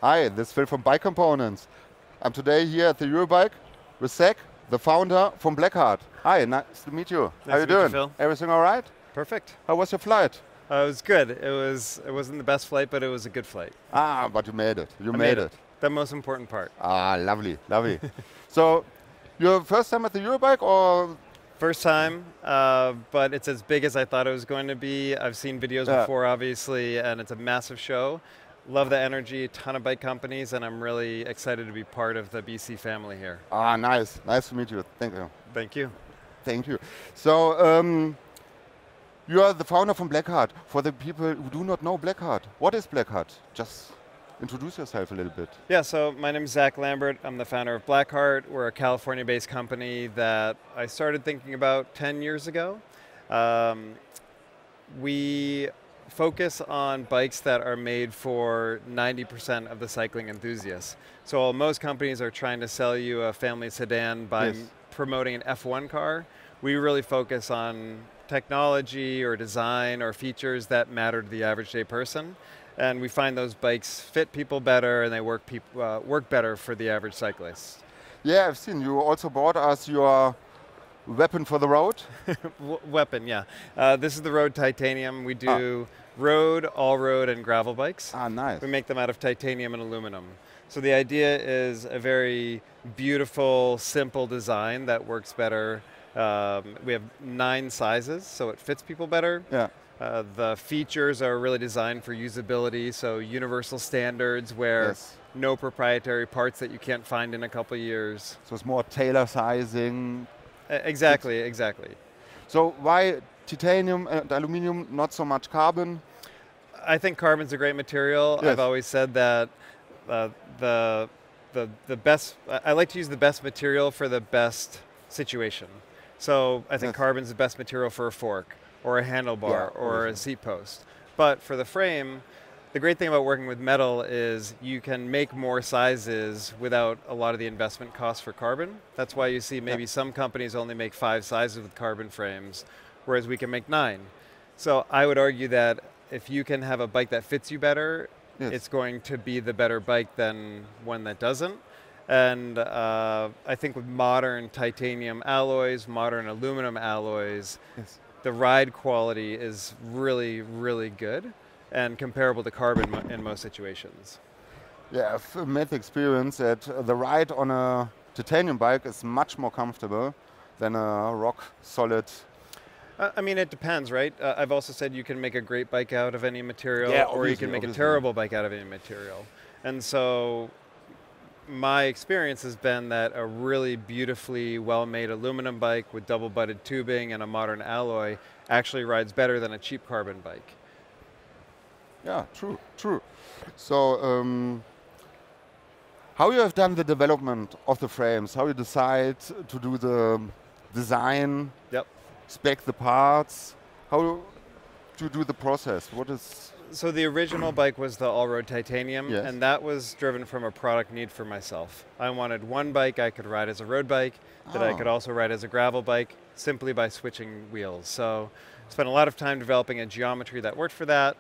Hi, this is Phil from Bike Components. I'm today here at the Eurobike with Zach, the founder from Blackheart. Hi, nice to meet you. Nice How you to meet you, doing? Phil. Everything all right? Perfect. How was your flight? It was good. It wasn't the best flight, but it was a good flight. Ah, but you made it. You I made it. The most important part. Ah, lovely, lovely. So, your first time at the Eurobike or? First time, but it's as big as I thought it was going to be. I've seen videos before, obviously, and it's a massive show. Love the energy, a ton of bike companies, and I'm really excited to be part of the BC family here. Ah, nice. Nice to meet you. Thank you. Thank you. Thank you. So, you are the founder from Blackheart. For the people who do not know Blackheart, what is Blackheart? Just introduce yourself a little bit. Yeah, so my name is Zach Lambert. I'm the founder of Blackheart. We're a California-based company that I started thinking about 10 years ago. We focus on bikes that are made for 90% of the cycling enthusiasts. So while most companies are trying to sell you a family sedan by promoting an F1 car, we really focus on technology or design or features that matter to the average day person. And we find those bikes fit people better and they work better for the average cyclist. Yeah, I've seen you also bought us your weapon for the road. Weapon, yeah. This is the Road Titanium. We do road, all-road, and gravel bikes. Ah, nice. We make them out of titanium and aluminum. So the idea is a very beautiful, simple design that works better. We have 9 sizes, so it fits people better. Yeah. The features are really designed for usability, so universal standards where no proprietary parts that you can't find in a couple of years. So it's more tailor sizing. Exactly, exactly. So why titanium and aluminum, not so much carbon? I think carbon's a great material. I've always said that the best, I like to use the best material for the best situation. So I think carbon's the best material for a fork, or a handlebar, or a seat post. But for the frame, the great thing about working with metal is you can make more sizes without a lot of the investment costs for carbon. That's why you see maybe some companies only make 5 sizes with carbon frames, whereas we can make 9. So I would argue that if you can have a bike that fits you better, it's going to be the better bike than one that doesn't. And I think with modern titanium alloys, modern aluminum alloys, the ride quality is really, really good and comparable to carbon in most situations. Yeah, I've made the experience that the ride on a titanium bike is much more comfortable than a rock solid. I mean, it depends, right? I've also said you can make a great bike out of any material, or you can make a terrible bike out of any material. And so my experience has been that a really beautifully well-made aluminum bike with double-butted tubing and a modern alloy actually rides better than a cheap carbon bike. Yeah, true, true. So how you have done the development of the frames, how you decide to do the design, spec the parts, how to do the process, what is... So the original bike was the all-road titanium, and that was driven from a product need for myself. I wanted one bike I could ride as a road bike that I could also ride as a gravel bike simply by switching wheels. So I spent a lot of time developing a geometry that worked for that,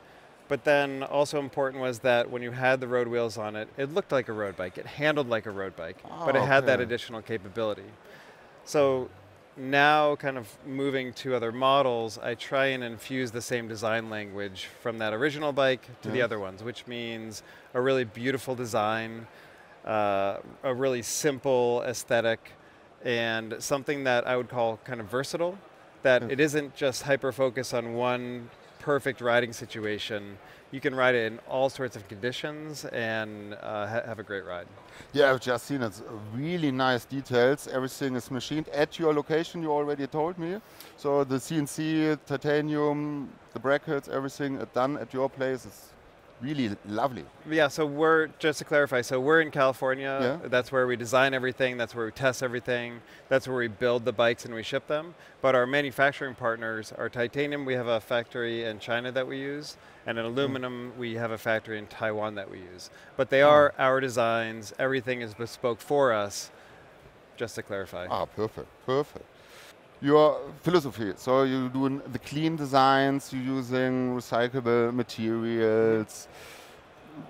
but then also important was that when you had the road wheels on it, it looked like a road bike, it handled like a road bike, but it had that additional capability. So now kind of moving to other models, I try and infuse the same design language from that original bike to the other ones, which means a really beautiful design, a really simple aesthetic, and something that I would call kind of versatile, that it isn't just hyper-focused on one perfect riding situation. You can ride it in all sorts of conditions and have a great ride. Yeah, I've just seen it's really nice details. Everything is machined at your location, you already told me. So the CNC, titanium, the brackets, everything done at your place. It's really lovely. Yeah, so we're, just to clarify, so we're in California. That's where we design everything, that's where we test everything, that's where we build the bikes and we ship them. But our manufacturing partners are titanium, we have a factory in China that we use, and in aluminum, we have a factory in Taiwan that we use. But they are our designs, everything is bespoke for us, just to clarify. Ah, perfect, perfect. Your philosophy, so you're doing the clean designs, you're using recyclable materials.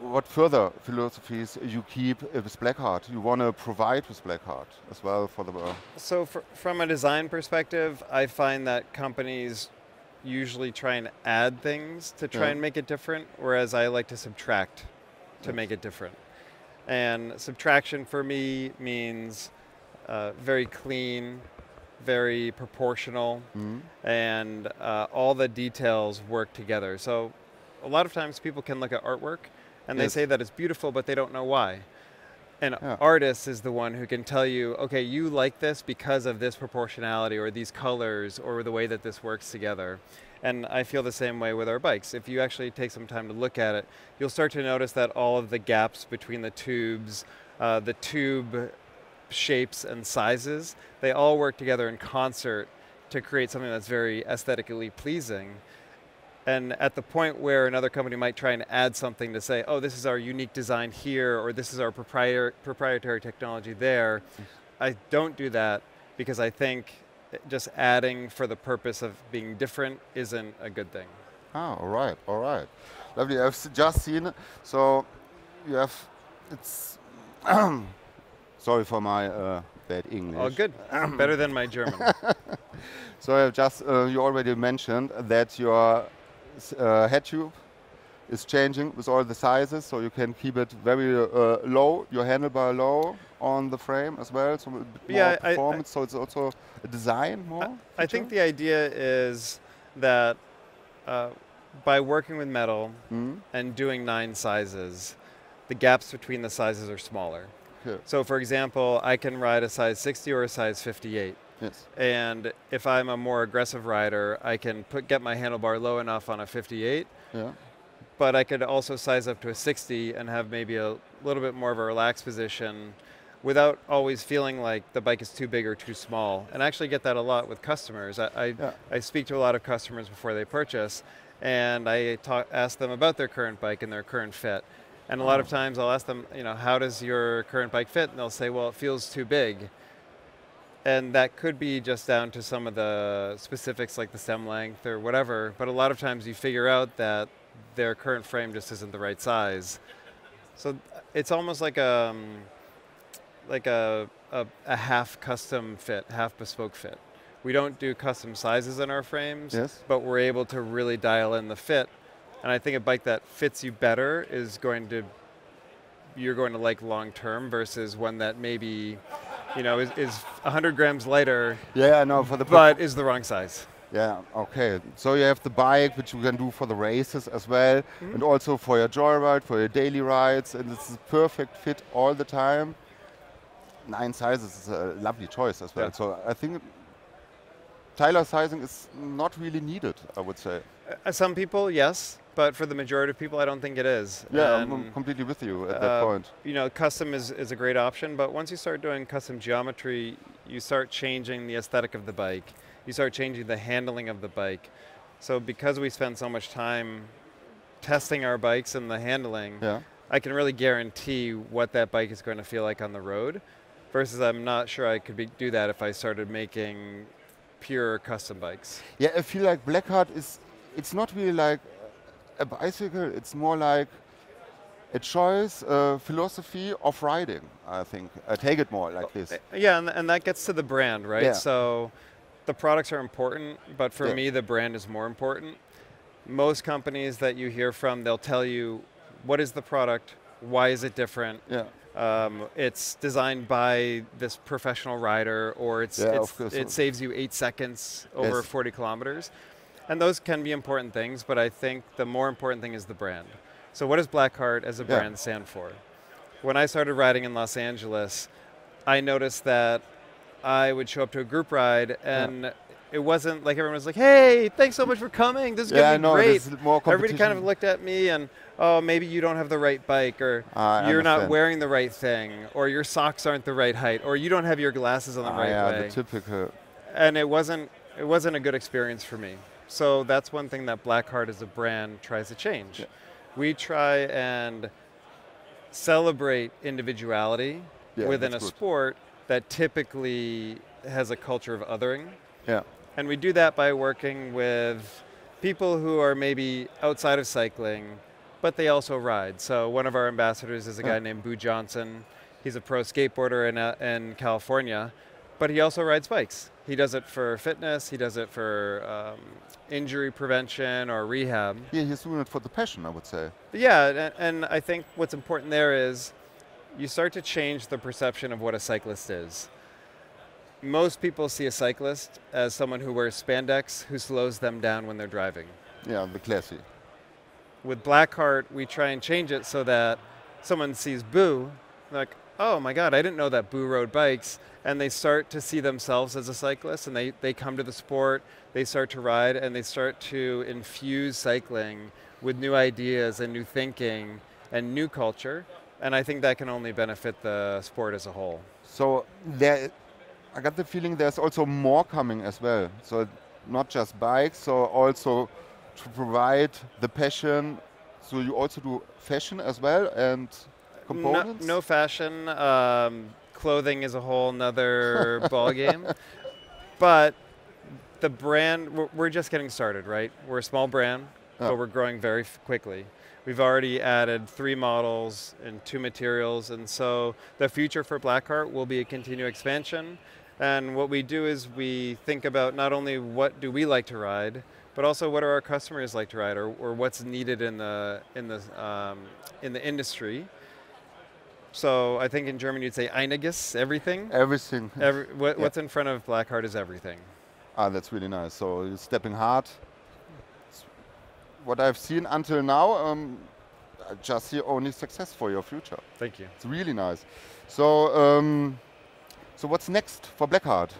what further philosophies you keep with Blackheart? You want to provide with Blackheart as well for the world? So from a design perspective, I find that companies usually try and add things to try and make it different, whereas I like to subtract to make it different. And subtraction for me means very clean, very proportional, and all the details work together. So a lot of times people can look at artwork and they say that it's beautiful, but they don't know why. An artist is the one who can tell you, okay, you like this because of this proportionality or these colors or the way that this works together. And I feel the same way with our bikes. If you actually take some time to look at it, you'll start to notice that all of the gaps between the tubes, the tube shapes and sizes, they all work together in concert to create something that's very aesthetically pleasing. And at the point where another company might try and add something to say, oh, this is our unique design here, or this is our proprietary technology there, I don't do that because I think just adding for the purpose of being different isn't a good thing. Ah, all right, all right. Lovely, I've just seen it. So you have, it's, sorry for my bad English. Oh, good, better than my German. So I've just, you already mentioned that your head tube is changing with all the sizes, so you can keep it very low, your handlebar low on the frame as well, so a bit more performance, so it's also a design more? I think the idea is that by working with metal and doing 9 sizes, the gaps between the sizes are smaller. Okay. So for example, I can ride a size 60 or a size 58. Yes. And if I'm a more aggressive rider, I can get my handlebar low enough on a 58, but I could also size up to a 60 and have maybe a little bit more of a relaxed position without always feeling like the bike is too big or too small. And I actually get that a lot with customers. I speak to a lot of customers before they purchase, and I ask them about their current bike and their current fit. And a lot of times I'll ask them, you know, how does your current bike fit? And they'll say, well, it feels too big. And that could be just down to some of the specifics like the stem length or whatever, but a lot of times you figure out that their current frame just isn't the right size. So it's almost like a half custom fit, half bespoke fit. We don't do custom sizes in our frames, but we're able to really dial in the fit. And I think a bike that fits you better is you're going to like long term versus one that maybe, you know, is 100 grams lighter, but is the wrong size. Yeah, okay. So you have the bike, which you can do for the races as well, and also for your joyride, for your daily rides, and it's a perfect fit all the time. 9 sizes is a lovely choice as well. Yeah. So I think tailor sizing is not really needed, I would say. Some people, yes, but for the majority of people, I don't think it is. Yeah, I'm completely with you at that point. You know, custom is a great option, but once you start doing custom geometry, you start changing the aesthetic of the bike. You start changing the handling of the bike. So because we spend so much time testing our bikes and the handling, I can really guarantee what that bike is going to feel like on the road, versus I'm not sure I could do that if I started making pure custom bikes. Yeah, I feel like Blackheart it's not really like a bicycle, it's more like a choice, a philosophy of riding, I think. I take it more like this. Yeah, and that gets to the brand, right? Yeah. So the products are important, but for me, the brand is more important. Most companies that you hear from, they'll tell you, what is the product? Why is it different? Yeah. It's designed by this professional rider, or it saves you 8 seconds over 40 kilometers. And those can be important things, but I think the more important thing is the brand. So what does Blackheart as a brand stand for? When I started riding in Los Angeles, I noticed that I would show up to a group ride and it wasn't like everyone was like, hey, thanks so much for coming, this is going to be great. More everybody kind of looked at me and, oh, maybe you don't have the right bike, or you're not wearing the right thing, or your socks aren't the right height, or you don't have your glasses on the right way. The typical. And it wasn't a good experience for me. So that's one thing that Blackheart as a brand tries to change. Yeah. We try and celebrate individuality within a sport that typically has a culture of othering. Yeah. And we do that by working with people who are maybe outside of cycling, but they also ride. So one of our ambassadors is a guy named Boo Johnson. He's a pro skateboarder in California, but he also rides bikes. He does it for fitness, he does it for injury prevention or rehab. Yeah, he's doing it for the passion, I would say. Yeah, and I think what's important there is you start to change the perception of what a cyclist is. Most people see a cyclist as someone who wears spandex, who slows them down when they're driving. Yeah, the classy. With Blackheart, we try and change it so that someone sees Boo, like, oh my God, I didn't know that Boo rode bikes, and they start to see themselves as a cyclist, and they come to the sport, they start to ride, and they start to infuse cycling with new ideas and new thinking and new culture, and I think that can only benefit the sport as a whole. So I got the feeling there's also more coming as well. So not just bikes, so also to provide the passion. So you also do fashion as well and components? No fashion. Clothing is a whole nother ball game. But the brand, we're just getting started, right? We're a small brand, but we're growing very quickly. We've already added 3 models and 2 materials, and so the future for Blackheart will be a continued expansion. And what we do is we think about not only what do we like to ride, but also what do our customers like to ride, or what's needed in the industry. So I think in German you'd say einiges, everything. Everything. What's in front of Blackheart is everything. Ah, that's really nice. So you're stepping hard. What I've seen until now, I just see only success for your future. Thank you. It's really nice. So, so what's next for Blackheart?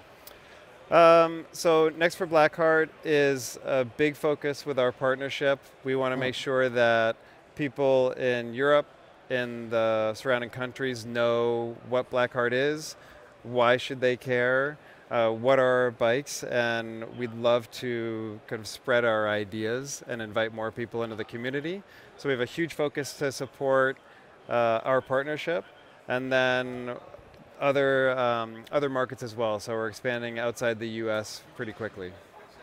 So next for Blackheart is a big focus with our partnership. We want to make sure that people in Europe, in the surrounding countries, know what Blackheart is, why should they care, what are our bikes, and we'd love to kind of spread our ideas and invite more people into the community. So we have a huge focus to support our partnership, and then other markets as well. So we're expanding outside the US pretty quickly.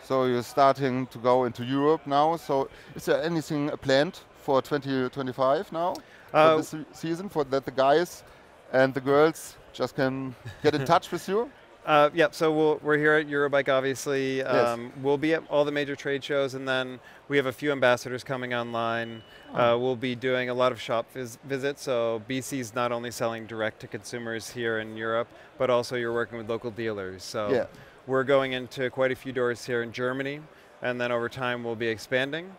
So you're starting to go into Europe now. So is there anything planned for 2025 now? For this season, for that the guys and the girls just can get in touch with you? Yeah, so we're here at Eurobike, obviously. Yes. We'll be at all the major trade shows, and then we have a few ambassadors coming online. We'll be doing a lot of shop visits, so BC's not only selling direct to consumers here in Europe, but also you're working with local dealers. So we're going into quite a few doors here in Germany, and then over time we'll be expanding.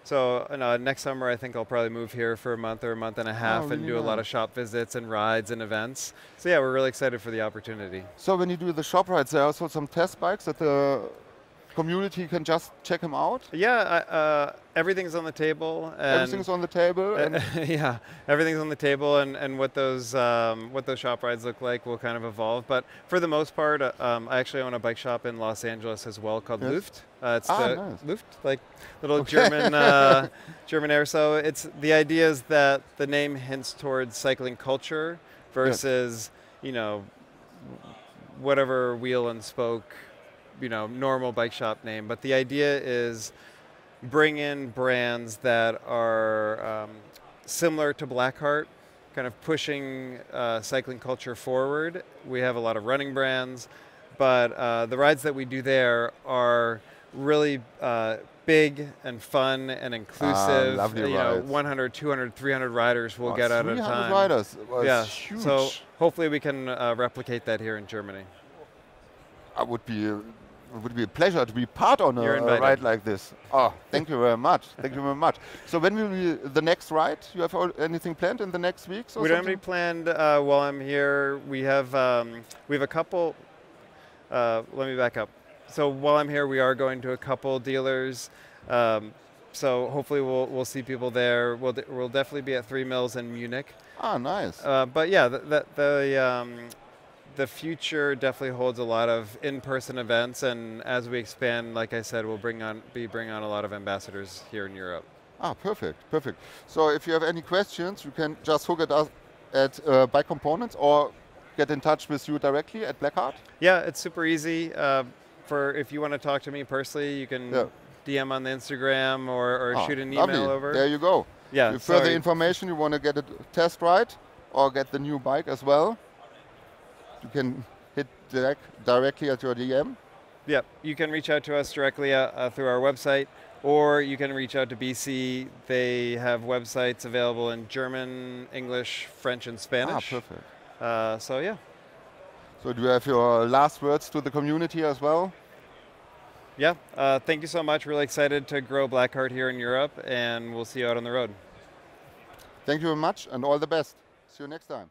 So next summer I think I'll probably move here for a month or a month and a half and do a lot of shop visits and rides and events. So yeah, we're really excited for the opportunity. So when you do the shop rides, there are also some test bikes that the community can just check them out? Yeah, everything's on the table. And everything's on the table? And yeah, everything's on the table, and what those shop rides look like will kind of evolve. But for the most part, I actually own a bike shop in Los Angeles as well called Luft. It's nice. Luft, like little German German air. So the idea is that the name hints towards cycling culture versus whatever wheel and spoke, normal bike shop name. But the idea is bring in brands that are similar to Blackheart, kind of pushing cycling culture forward. We have a lot of running brands, but the rides that we do there are really big and fun and inclusive. Lovely rides. 100, 200, 300 riders will get out at a time. 300 riders. Yeah, huge. so hopefully we can replicate that here in Germany. It would be a pleasure to be part on a ride like this. Oh, thank you very much. Thank you very much. So when will be the next ride? You have anything planned in the next weeks or we something? don't have any planned while I'm here. We have a couple. Let me back up. So while I'm here, we are going to a couple dealers. So hopefully we'll see people there. We'll definitely be at 3 Mills in Munich. Ah, nice. But yeah, the future definitely holds a lot of in-person events, and as we expand, like I said, we'll bring on a lot of ambassadors here in Europe. Ah, perfect, perfect. So if you have any questions, you can just hook it up at Bike Components or get in touch with you directly at Blackheart. Yeah, it's super easy. If you want to talk to me personally, you can DM on the Instagram or shoot an email over. There you go. Yeah. If further information, you want to get a test ride or get the new bike as well, you can hit directly at your DM. Yeah, you can reach out to us directly through our website, or you can reach out to BC. They have websites available in German, English, French, and Spanish. Ah, perfect. So yeah. So do you have your last words to the community as well? Yeah, thank you so much. Really excited to grow Blackheart here in Europe, and we'll see you out on the road. Thank you very much, and all the best. See you next time.